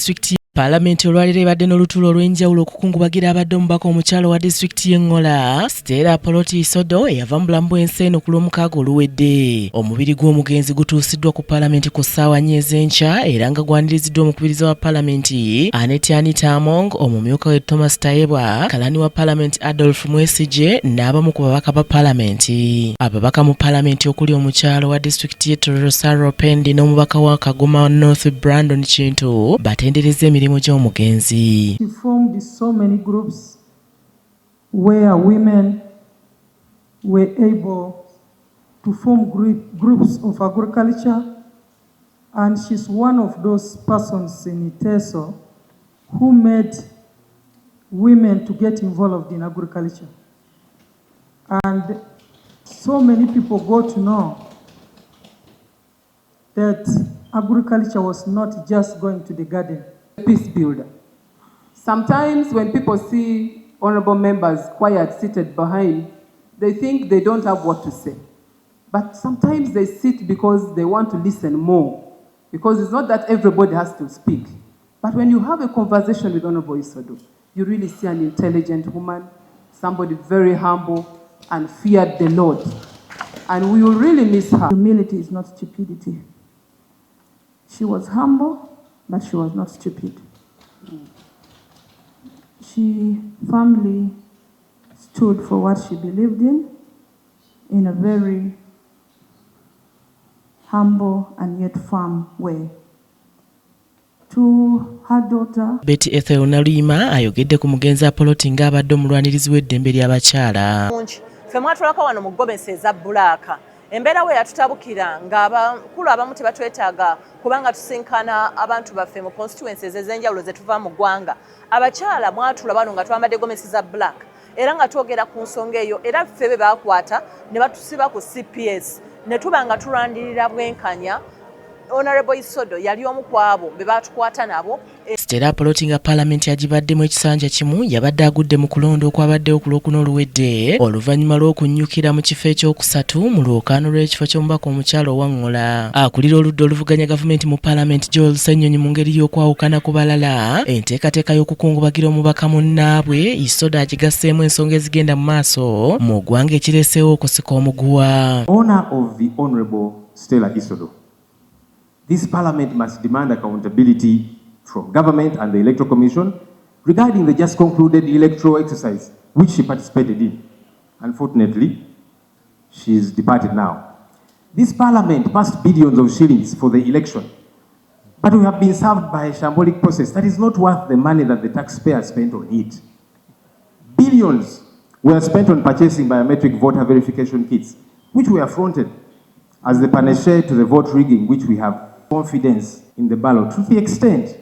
disitulikiti. Palamenti olwaliro ebadde n'olutuulo olw'enjawulo okukungubagira abadde omubaka omukyala wa disitulikiti y'e Ngora Stalla Apolot Isodo eyava mu bulamu bw'ensi eno ku lwomukaaga oluwedde. Omubiri gw'omugenzi gutuusiddwa ku Palamenti ku ssaawa 4 ez'enkya era nga gwaniriziddwa omukubiriza wa Palamenti Anita Among, omumyuka we Thomas Tayebwa, kalani wa Palamenti Adolf Mwesije n'abamu ku babaka ba Palamenti. Ababaka mu Palamenti okuli omukyala wa disitulikiti y'e Tororo Sarah Pendi n'omubaka wa Kagoma North Brandon Kintu batenderezza emirimu gy'omugenzi. She formed so many groups where women were able to form groups of agriculture, and she's one of those persons in Iteso who made women to get involved in agriculture. And so many people got to know that agriculture was not just going to the garden. Peace builder. Sometimes when people see honorable members quiet, seated behind, they think they don't have what to say. But sometimes they sit because they want to listen more. Because it's not that everybody has to speak. But when you have a conversation with Honorable Isodo, you really see an intelligent woman, somebody very humble and feared the Lord. And we will really miss her. Humility is not stupidity. She was humble, but she was not stupid. She firmly stood for what she believed in a very humble and yet firm way. To her daughter, Betty Ethel Nalima ayogedde ku mugenzi Apolot nga abadde omulwanirizi w'eddembe ly'abakyala. Ffe mwatulako wano mu ggomesi eza bbulaaka. Embeera we yatutabukira ng'abakulu abamu tebatwetaaga kubanga tusinkana abantu baffe mu constituencies ez'enjawulo ze tuva mu ggwanga. Abakyala mwatula bano nga twambadde gomesi za black era nga twogera ku nsonga eyo era ffe be baakwata ne batusiba ku CPS ne tuba nga tulwandirira bwenkanya. Honorable Isodo yali omu ku abo be batukwata nabo. Stalla Apolot nga Palamenti agibaddemu ekisanja kimu yabadde agudde mu kulonda okwabaddewo ku Lwokuna oluwedde oluvannyuma lw'okunnyukira mu kifo ekyokusatu mu lwokaano lw'ekifo ky'omubaka omukyala owa Ngora. Akulira oludda oluvuganya gavumenti mu Palamenti Joel Ssenyonyi mu ngeri y'okwawukana ku balala enteekateeka y'okukungubagira omubaka munnaabwe Isodo agigasseemu ensonga ezigenda mu maaso mu ggwanga ekireeseewo okusika omuguwa. Honor of the Honorable Stalla Isodo. This Parliament must demand accountability from government and the Electoral Commission regarding the just concluded electoral exercise which she participated in. Unfortunately, she is departed now. This Parliament passed billions of shillings for the election, but we have been served by a shambolic process that is not worth the money that the taxpayer spent on it. Billions were spent on purchasing biometric voter verification kits, which were fronted as the panacea to the vote rigging, which we have confidence in the ballot, to the extent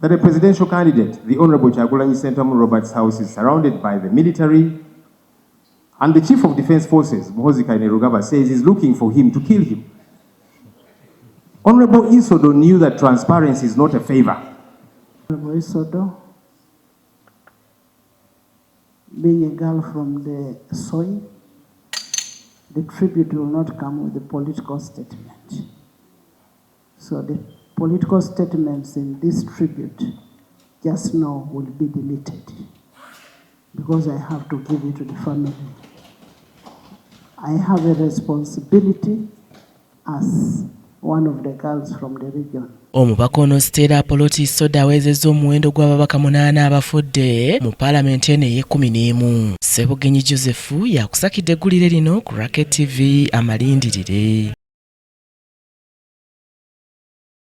that a presidential candidate, the Honorable Kyagulanyi Ssentamu Robert's house, is surrounded by the military, and the Chief of Defense Forces, Muhoozi Kainerugaba, says he's looking for him to kill him. Honorable Isodo knew that transparency is not a favor. Honorable Isodo, being a girl from the soil, the tribute will not come with a political statement. So the political statements in this tribute, just know, will be deleted because I have to give it to the family. I have a responsibility as one of the girls from the region. Omubaka ono Stalla Apolot Isodo awezezza omuwendo gw'ababaka 8 abafudde mu Palamenti eno ey'e11. Ssebugenyi Joseph yakusakidde eggulire lino ku Racket TV amalindirire.